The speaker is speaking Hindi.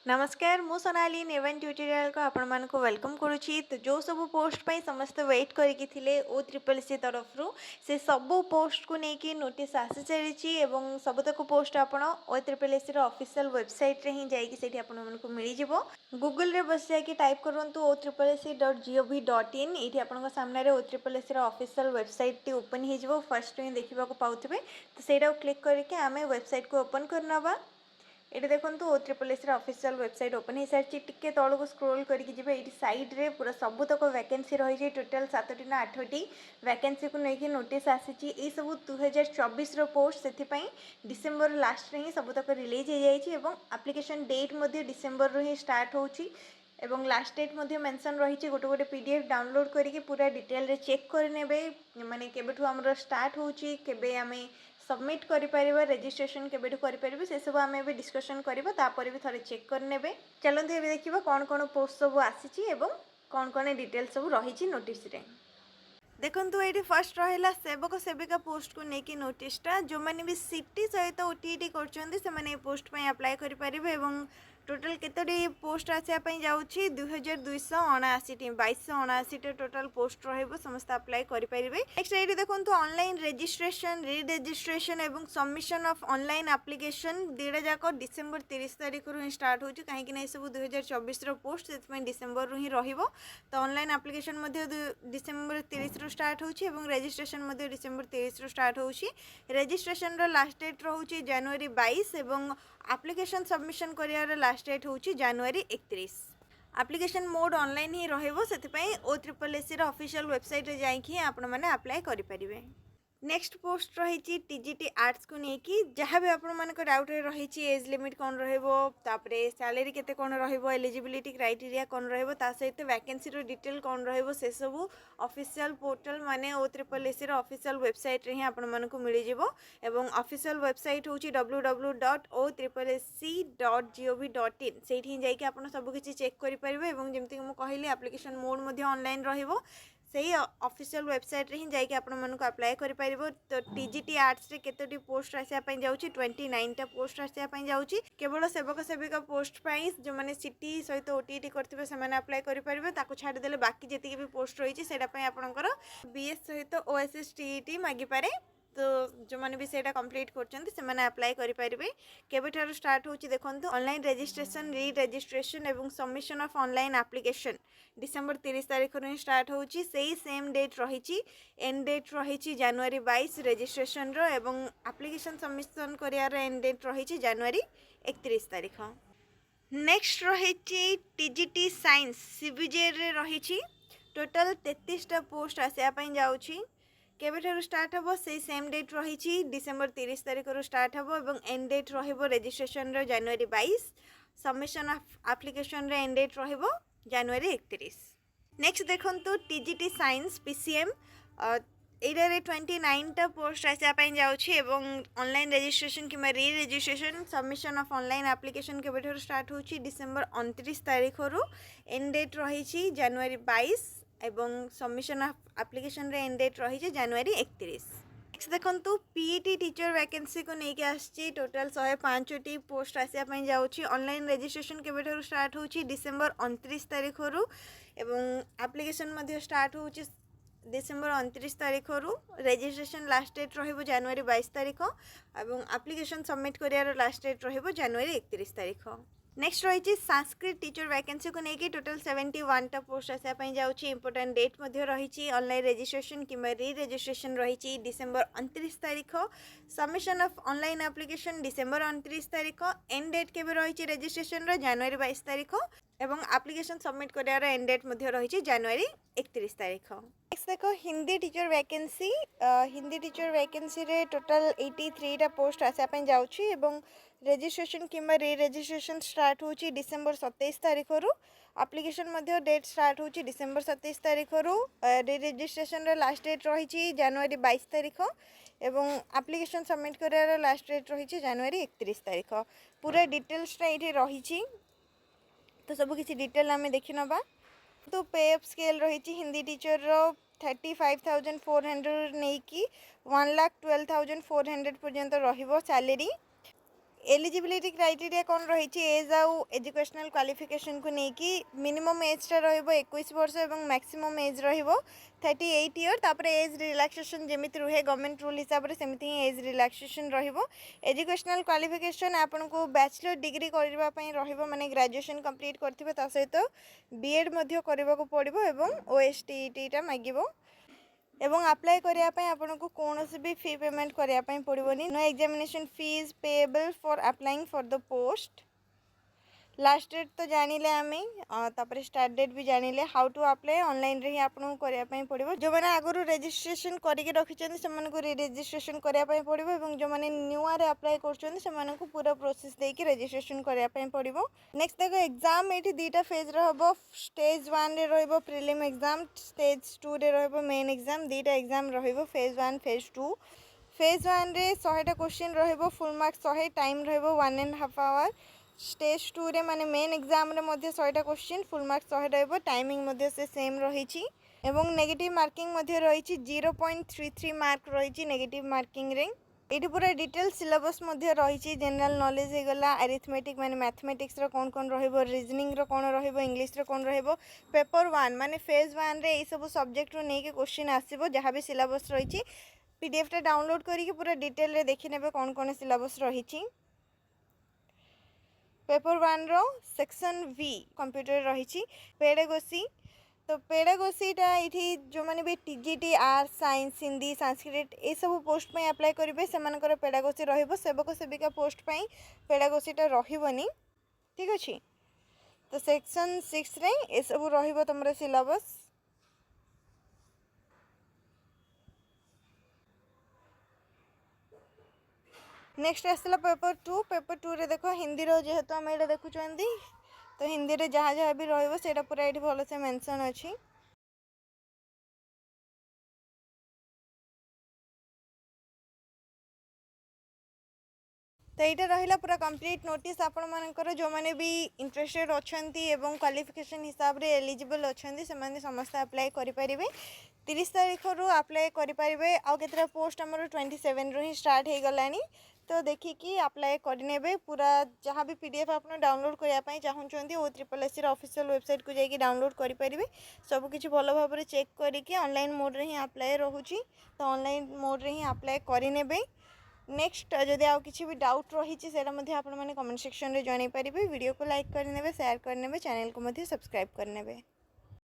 नमस्कार मु सोनाली निर्वाण ट्यूटोरियल को आपण मान को वेलकम करुछि। तो जो सब पोस्ट पई समस्त वेट करिकि थिले OSSSC तरफ रु से सब पोस्ट को नेकी नोटिस आसी चलिछि एवं सबतक पोस्ट आपण OSSSC रो ऑफिशियल वेबसाइट रे ही जाईकि सेठी आपण मन को मिली जिवो। गूगल रे बस जाईकि टाइप करंतु OSSSC.gov.in एठी आपण सामने रे OSSSC रो ऑफिशियल वेबसाइट टी ओपन हे जिवो। फर्स्ट ही देखिबा को पाउथिबे तो सेटा क्लिक करके आमे वेबसाइट को ओपन करनबा। ये देखो OSSSC ऑफिशियल वेबसाइट ओपन हो सारी टिके तौल को स्क्रोल करके जी ये साइड रे पूरा सबुतक वैकेंसी रही टोटाल 7टी ना 8टी वैकेंसी को लेकिन नोटिस आसी सब 2024 पोस्ट से डिसेम्बर लास्ट रे ही सबुतक रिलीज हो जाए एप्लिकेशन डेट डिसेम्बर रू ही स्टार्ट होची एवं लास्ट डेट मेंशन रही गोटे गोटे पीडीएफ डाउनलोड करके पूरा डिटेल रे चेक करने माने केबेठु हमरो स्टार्ट होची केबे आमे सबमिट करिपारिबा रजिस्ट्रेशन केबेठु करिपारिबा से सब आमे भी डिस्कशन करबा तापर भी थरे चेक करनेबे। चलंतु एबे देखिबा कोन कोन पोस्ट सब आसीची एवं कोन कोन डिटेल सब रहिची नोटिस रे। देखंतु एठी फर्स्ट रहिला सेवक सेविका पोस्ट को नेकी नोटिसटा जो माने भी सिटी सहित ओटीटी करचंदी से माने पोस्ट पय अप्लाई करि परिबे एवं टोटल केतोटी पोस्ट आसिया पय जाउची 2279 टी 2279 टी टोटल पोस्ट रहइबो समस्त अप्लाई करि परिबे। नेक्स्ट एठी देखंतु ऑनलाइन रजिस्ट्रेशन री रजिस्ट्रेशन एवं सबमिशन ऑफ ऑनलाइन एप्लीकेशन दिडा जाको डिसेंबर 30 तारिख रु स्टार्ट होची काहे कि नै सब 2024 रो पोस्ट सेत में डिसेंबर रु ही रहिबो। तो ऑनलाइन एप्लीकेशन मध्ये डिसेंबर 30 रु स्टार्ट होची एवं रजिस्ट्रेशन मध्ये डिसेंबर 30 रु स्टार्ट होची। रजिस्ट्रेशन रो लास्ट डेट रहउची जनवरी 22 एवं एप्लीकेशन सबमिशन करियार लास्ट डेट होची जनवरी 31। एप्लीकेशन मोड ऑनलाइन ही रहइबो सेतिपई OSSSC रो ऑफिशियल वेबसाइट रे जाईकि आपण माने अप्लाई करि परिबे। नेक्स्ट पोस्ट रही टीजीटी आर्ट्स को लेकिन जहाँ भी आपण मान डाउट रही एज लिमिट कौन रही सैलरी केते कौन एलिजिबिलिटी क्राइटेरिया कौन सहित वैकेंसी रो डिटेल कौन से सब ऑफिशियल पोर्टल माने OSSSC रो ऑफिशियल वेबसाइट रे ही आपण मान को मिल जिवो एवं ऑफिशियल वेबसाइट होची www.OSSSC.gov.in सेठी जाइके आपण सब किछि चेक करि परिबे एवं जेमति मु कहली एप्लीकेशन मोड मध्ये ऑनलाइन रहिबो सही ऑफिशियल वेबसाइट रे ही जाइके आपण मन को अप्लाई करि परिबो। तो टीजीटी आर्ट्स रे केतोटी पोस्ट आसिया पय जाउची 29 टा पोस्ट आसिया पय जाउची केवल सेवक सेविका पोस्ट पय जो माने सिटी सहित ओटीटी करथिबे से माने अप्लाई करि परिबे ताको छाडी देले बाकी जेतिके भी पोस्ट रहिची सेटा पय आपणकर बीएस सहित ओएसएसटी मागी पारे। तो जो मैंने भी सेटा कंप्लीट कर अप्लाई करें केबेठार स्टार्ट होची देखंतु ऑनलाइन रजिस्ट्रेशन री रजिस्ट्रेशन एवं submission of online application December 30 तारिख रु स्टार्ट होची सेही सेम डेट रही एंड डेट रही जनवरी 22 रजिस्ट्रेशन रो एवं एप्लीकेशन सबमिशन करियार एंड डेट रही जनवरी 31 तारिख। नेक्स्ट रही टीजीटी साइंस सीबीजे रे रही टोटल 33 टा पोस्ट आसिया पय जाउची केबेठार स्टार्ट हो से सेम डेट रही डिसेंबर 30 तारिख रु स्टार्ट हो एवं एंड डेट रहिबो रजिस्ट्रेशन रो जनवरी 22 सबमिशन ऑफ एप्लीकेशन रो एंड डेट रहिबो जनवरी 31। नेक्स्ट देखंतु टीजीटी साइंस पीसीएम एटा रे 29 टा पोस्ट आसिया पय जाउछि एवं ऑनलाइन रजिस्ट्रेशन किमा री registration submission of online application केबेठार स्टार्ट होछि डिसेंबर 29 तारिख रु एंड डेट रही जनवरी 22 एवं सबमिशन ऑफ एप्लीकेशन रे एंड डेट रही जनवरी 31। नेक्स्ट देखंतु पीईटी टीचर वैकेंसी को लेके आछि टोटल 105टी पोस्ट आसिया पय जाउछि ऑनलाइन रजिस्ट्रेशन केबेठार स्टार्ट होछि डिसेंबर 29 तारिख रु एवं एप्लीकेशन मध्ये स्टार्ट होछि डिसेंबर 29 तारिख रु रजिस्ट्रेशन लास्ट डेट रहिबो जनवरी 22 तारिख एवं एप्लीकेशन सबमिट करियार लास्ट डेट रहिबो जनवरी 31 तारिख। नेक्स्ट रही संस्कृत टीचर वैकेंसी को लेकिन टोटल 71 टा पोस्ट आसिया पय जाउछि इंपोर्टेंट डेट मध्ये रही ऑनलाइन रजिस्ट्रेशन किंबा री रजिस्ट्रेशन रही डिसेंबर 29 तारिख submission of online application December 29 तारिख एंड डेट केबे रही रजिस्ट्रेशन रो जनवरी 22 तारिख एवं एप्लीकेशन सबमिट करियार एंड डेट मध्ये रही जनवरी 31 तारिख। नेक्स्ट देखो हिंदी टीचर वैकेंसी रे टोटल 83 टा पोस्ट आसिया पय जाउछि एवं रजिस्ट्रेशन किंबा री रजिस्ट्रेशन स्टार्ट होची डिसेंबर 27 तारिख रु एप्लीकेशन मध्ये डेट स्टार्ट होची डिसेंबर 27 तारिख रु री रजिस्ट्रेशन रे लास्ट डेट रही जनवरी 22 तारिख एवं एप्लीकेशन सबमिट करियार लास्ट डेट रही जनवरी 31 तारिख। पूरा डिटेल्स ये रही तो सब किसी डिटेल आम देखि नबा। तो पे अप स्केल रही हिंदी टीचर रो 35,400 नहीं कि 1,12,400 पर्यंत रहिबो सैलरी एलिजिबिलिटी क्राइटेरिया कौन रही एज आउ एजुकेशनल क्वालिफिकेशन को लेकिन मिनिमम एजटा रईस वर्ष और मैक्सिमम एज र38 इयर तापर एज रिलैक्सेशन जमी रुहे गवर्नमेंट रूल हिसाब से सेमती ही एज रिलैक्सेशन एजुकेशनल क्वालिफिकेशन आपन को बैचलर डिग्री करने माने ग्रेजुएशन कंप्लीट करथिबे ता सहित बीएड करने को पड़ो एवं OSTET मागिबो एवं अप्लाई करने आपन को कौन भी फी पेमेंट करने पड़ोनी no examination fees payable for applying for the post last date तो जानिले आमे तापर स्टार्ट डेट भी जानिले हाउ टू अप्लाई ऑनलाइन रे ही आपन को करने पड़ो जो मैंने आगु रजिस्ट्रेशन करके रखिछन से मन को रजिस्ट्रेशन करने पड़ो और जो मैंने न्यूआ रे अप्लाई करछन से मन को पूरा प्रोसेस देकी रजिस्ट्रेशन करने पड़ो नेक्स्ट देखो एग्जाम एठी दीटा फेज रे हबो स्टेज 1 रे रहबो प्रीलिम एग्जाम स्टेज 2 रे रहबो मेन एग्जाम दीटा एग्जाम रहबो फेज 1 फेज 2 फेज 1 रे 100 टा क्वेश्चन रहबो फुल मार्क्स 100 टाइम रहबो 1.5 आवर स्टेज 2 रे माने मेन एग्जाम रे मध्ये 100 टा क्वेश्चन फुल मार्क्स 100 रहबो टाइमिंग मध्ये से सेम रहिछि एवं नेगेटिव मार्किंग मध्ये रहिछि 0.33 मार्क रहिछि नेगेटिव मार्किंग रे एठी पूरा डिटेल सिलेबस मध्ये रहिछि जनरल नॉलेज हे गला अरिथमेटिक माने मैथमेटिक्स रो कोन कोन रहबो रीजनिंग रो कोन रहबो इंग्लिश रो कोन रहबो पेपर 1 माने फेज 1 रे ए सब सब्जेक्ट रो नेके क्वेश्चन आसीबो जहां भी सिलेबस रहिछि पीडीएफ टा डाउनलोड करिके पूरा डिटेल रे देखि नेबे कोन कोन सिलेबस रहिछि पेपर 1 रो सेक्शन V कंप्यूटर रही पेडागोजी तो पेडागोजीटा ये जो मैंने भी TGT arts science Hindi Sanskrit ये सब पोस्ट में अप्लाई करेंगे से पेडागोजी सेवक सेविका पोस्ट पर पेडागोजीटा रही ठीक अच्छे तो सेक्शन 6 रे ये सब रम सिलेबस नेक्स्ट आसला पेपर 2 रे देखो हिंदी रो जेहेतु आम ये देखुं तो हिंदी रे जहाँ जहाँ भी रहा पूरा ये भल से मेंशन अच्छी तो यहाँ रहा पूरा कंप्लीट नोटिस आपण मानकर जो मैंने भी इंटरेस्टेड अच्छा क्वालिफिकेशन हिसाब से एलिजिबल अच्छा से समस्त अप्लाई करेंगे 30 तारीख रू अप्लाई करेंगे आउ के पोस्ट आमर 27 रू ही स्टार्ट हो गलानी तो देखिकी अप्लाई करने पूरा जहाँ भी पीडीएफ आप डाउनलोड करने चाहते OSSSC ऑफिशियल वेबसाइट को जाकि डाउनलोड करेंगे सबकि भल भाव में चेक करके ऑनलाइन मोड रे ही अप्लाई रोचे तो ऑनलाइन मोड रे ही अप्लाई करेंगे नेक्स्ट जदि आउ किसी भी डाउट रही है आप कमेंट सेक्शन में जन पारे वीडियो को लाइक करने शेयर करने चैनल को सब्सक्राइब करने।